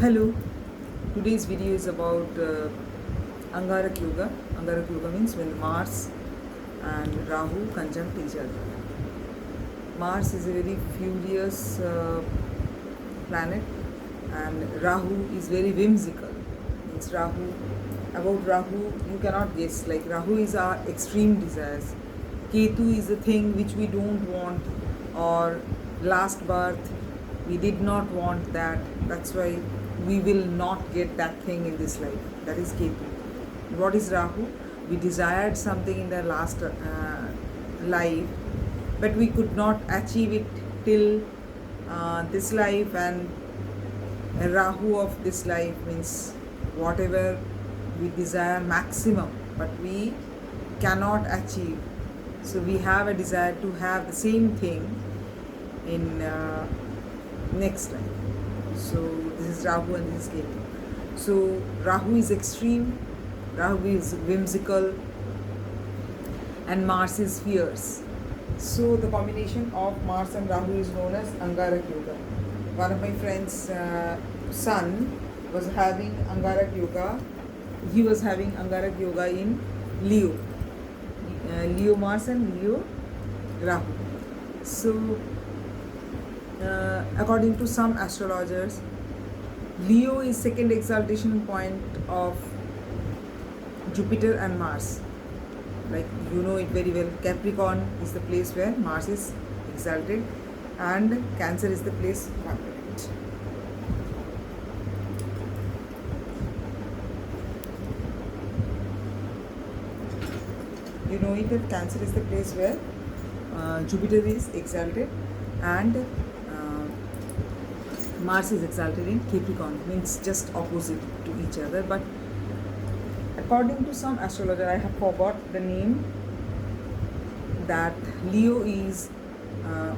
Hello, today's video is about Angarak Yoga. Angarak Yoga means when Mars and Rahu conjunct each other. Mars is a very furious planet and Rahu is very whimsical. Means about Rahu you cannot guess. Like Rahu is our extreme desires. Ketu is the thing which we don't want, or last birth we did not want that. That's why we will not get that thing in this life. That is Ketu. What is Rahu? We desired something in the last life, but we could not achieve it till this life. And Rahu of this life means whatever we desire maximum, but we cannot achieve. So we have a desire to have the same thing in next life. So this is Rahu and this is Ketu. So Rahu is extreme, Rahu is whimsical, and Mars is fierce. So the combination of Mars and Rahu is known as Angarak Yoga. One of my friends' son was having Angarak Yoga. He was having Angarak Yoga in Leo. Leo Mars and Leo Rahu. So according to some astrologers, Leo is second exaltation point of Jupiter and Mars. Like you know it very well. Capricorn is the place where Mars is exalted, and Cancer is the place conjunct. You know it that Cancer is the place where Jupiter is exalted and Mars is exalted in Capricorn, means just opposite to each other. But according to some astrologer, I have forgot the name, that Leo is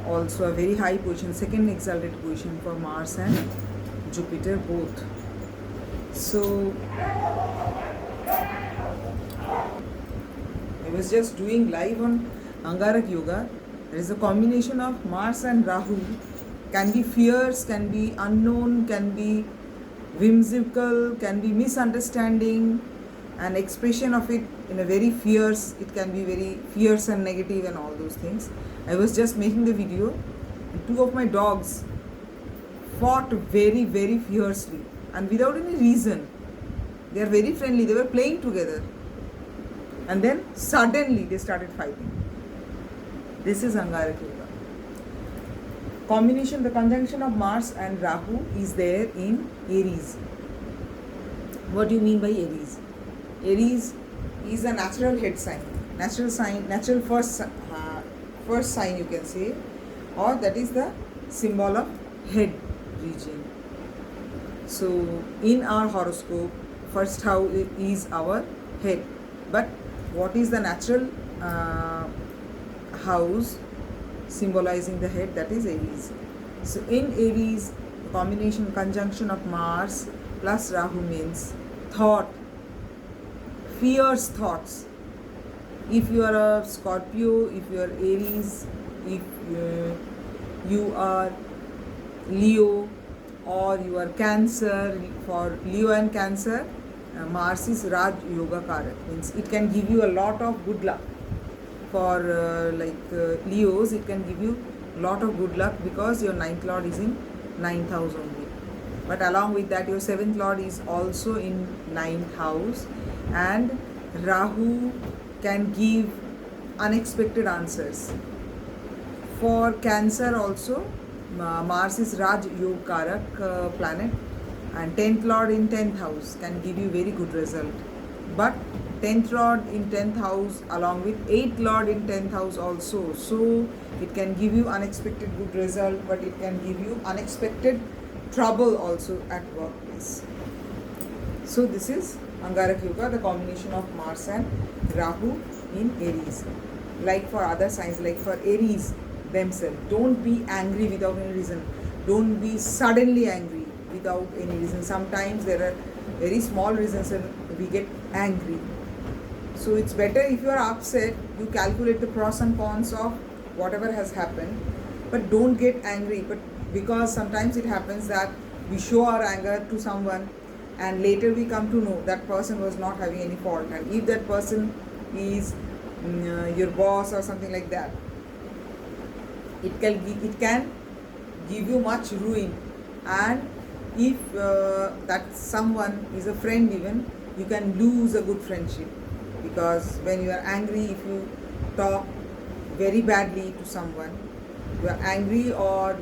also a very high position, second exalted position for Mars and Jupiter both. So I was just doing live on Angarak Yoga. There is a combination of Mars and Rahu. Can be fierce, can be unknown, can be whimsical, can be misunderstanding, and expression of it in a very fierce, it can be very fierce and negative and all those things. I was just making the video and two of my dogs fought very, very fiercely and without any reason. They are very friendly, they were playing together, and then suddenly they started fighting. This is Angarak Yoga. Combination, the conjunction of Mars and Rahu is there in Aries. What do you mean by Aries? Aries is a natural head sign, natural first sign you can say, or that is the symbol of head region. So in our horoscope, first house is our head, but what is the natural house symbolizing the head? That is Aries. So in Aries, the combination conjunction of Mars plus Rahu means thought, fierce thoughts. If you are a Scorpio, if you are Aries, if you are Leo, or you are Cancer, for Leo and Cancer, Mars is Raj Yoga Karak, means it can give you a lot of good luck. For Leos, it can give you a lot of good luck because your 9th lord is in 9th house only. But along with that, your 7th lord is also in 9th house, and Rahu can give unexpected answers. For Cancer also, Mars is Raj Yoga Karak planet, and 10th lord in 10th house can give you very good result. But 10th lord in 10th house along with 8th lord in 10th house also, so it can give you unexpected good result, but it can give you unexpected trouble also at workplace. So this is Angarak Yoga, the combination of Mars and Rahu in Aries. Like for other signs, like for Aries themselves, don't be angry without any reason. Don't be suddenly angry without any reason. Sometimes there are very small reasons and we get angry. So it's better if you are upset, you calculate the pros and cons of whatever has happened, but don't get angry. But because sometimes it happens that we show our anger to someone, and later we come to know that person was not having any fault. And if that person is your boss or something like that, it can give you much ruin. And if that someone is a friend even, you can lose a good friendship, because when you are angry, if you talk very badly to someone, you are angry, or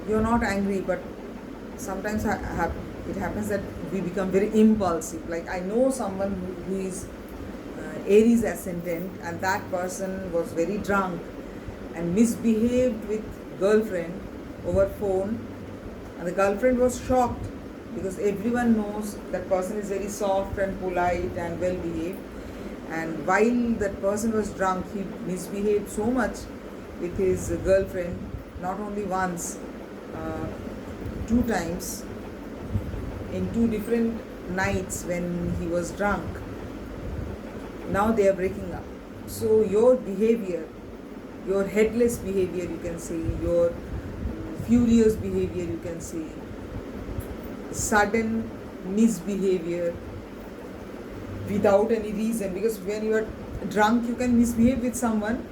you're not angry, but sometimes it happens that we become very impulsive. Like I know someone who is Aries ascendant, and that person was very drunk and misbehaved with girlfriend over phone, and the girlfriend was shocked, because everyone knows that person is very soft and polite and well behaved, and while that person was drunk, he misbehaved so much with his girlfriend, not only once, 2 times, in 2 different nights when he was drunk. Now they are breaking up. So your behavior, your headless behavior, you can say, your furious behavior, you can say, sudden misbehavior without any reason, because when you are drunk, you can misbehave with someone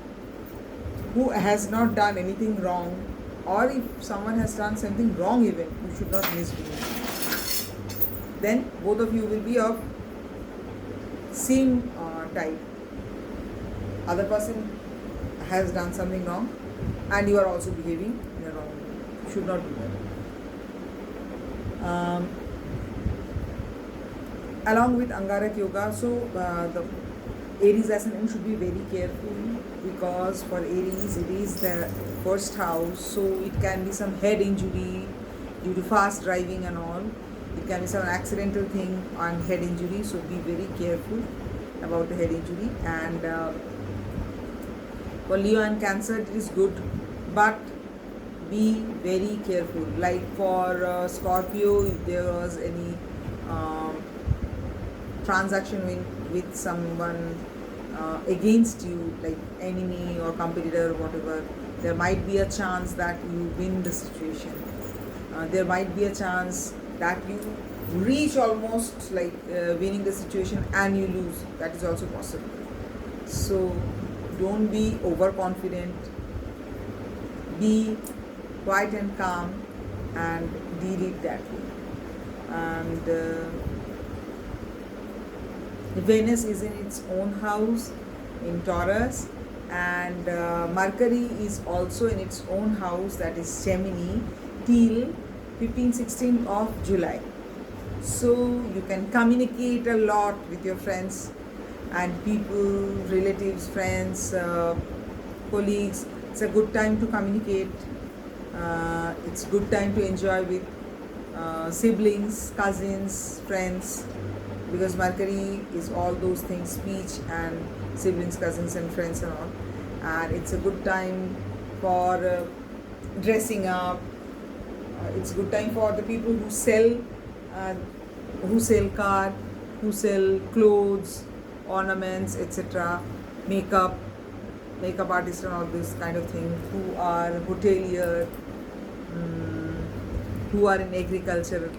who has not done anything wrong, or if someone has done something wrong even, you should not misbehave. Then both of you will be of same type. Other person has done something wrong, and you are also behaving in a wrong way. You should not do that. Along with Angarak yoga, so the Aries ascendant should be very careful, because for Aries it is the first house, so it can be some head injury due to fast driving and all. It can be some accidental thing on head injury, so be very careful about the head injury. And for Leo and Cancer, it is good, but be very careful. Like for Scorpio, if there was any transaction with someone against you, like enemy or competitor or whatever, there might be a chance that you win the situation. There might be a chance that you reach almost like winning the situation and you lose. That is also possible. So don't be overconfident. Be quiet and calm and deal it that way. And Venus is in its own house in Taurus, and Mercury is also in its own house, that is Gemini, till 15-16 of July. So you can communicate a lot with your friends and people, relatives, friends, colleagues. It's a good time to communicate. It's good time to enjoy with siblings, cousins, friends, because Mercury is all those things, speech and siblings, cousins and friends and all. And it's a good time for dressing up. It's a good time for the people who sell card, who sell clothes, ornaments, etc., makeup artists and all this kind of thing, who are hotelier, who are in agriculture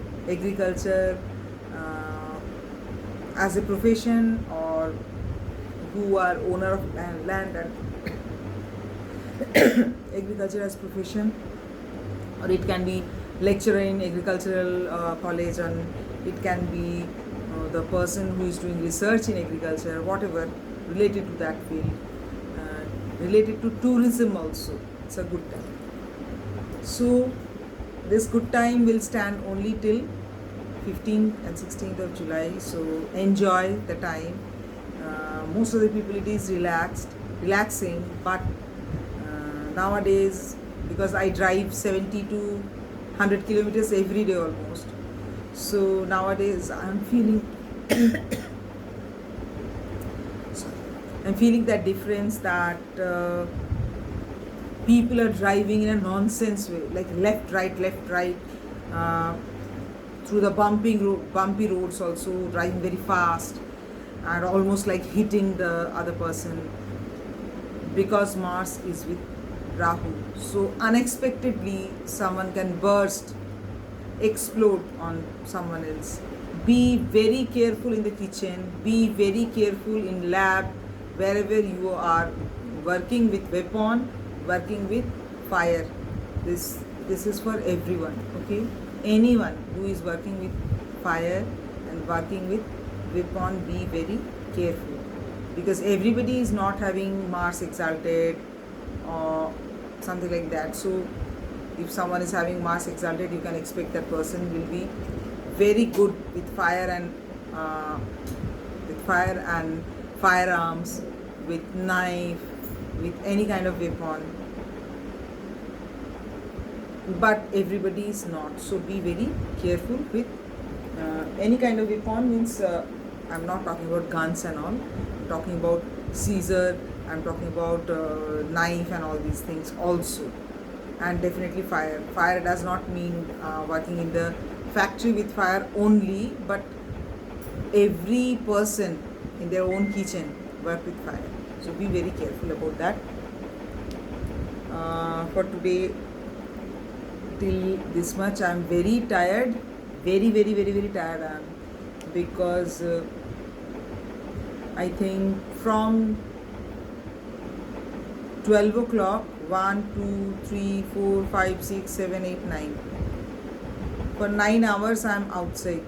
as a profession, or who are owner of land and agriculture as profession, or it can be lecturer in agricultural college, and it can be the person who is doing research in agriculture, whatever related to that field, related to tourism also. It's a good time. So this good time will stand only till 15th and 16th of July, so enjoy the time. Most of the people, it is relaxing, but nowadays, because I drive 70 to 100 kilometers every day almost, so nowadays I'm feeling that difference, that people are driving in a nonsense way, like left right, through the bumpy roads also, driving very fast and almost like hitting the other person, because Mars is with Rahu. So unexpectedly someone can burst, explode on someone else. Be very careful in the kitchen, be very careful in lab, wherever you are working with weapon, working with fire. This is for everyone, okay? Anyone who is working with fire and working with weapon, be very careful, because everybody is not having Mars exalted or something like that. So if someone is having Mars exalted, you can expect that person will be very good with fire and firearms, with knife, with any kind of weapon. But everybody is not. So be very careful with any kind of weapon. Means I'm not talking about guns and all. I'm talking about scissor. I'm talking about knife and all these things also. And definitely fire. Fire does not mean working in the factory with fire only, but every person in their own kitchen work with fire. So be very careful about that. For today, till this much, I'm very tired. Very tired I am, because I think from 12 o'clock, 1, 2, 3, 4, 5, 6, 7, 8, 9. For 9 hours I am outside.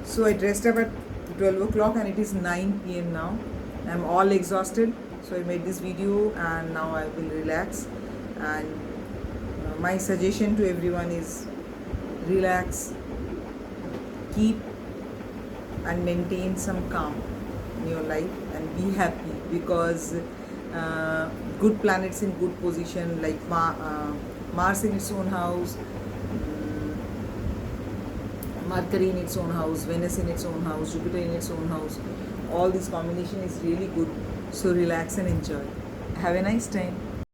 So I dressed up at 12 o'clock and it is 9 p.m. now. I am all exhausted. So I made this video and now I will relax. And my suggestion to everyone is relax, keep and maintain some calm in your life and be happy, because good planets in good position like Mars in its own house, Mercury in its own house, Venus in its own house, Jupiter in its own house, all this combination is really good. So relax and enjoy. Have a nice time.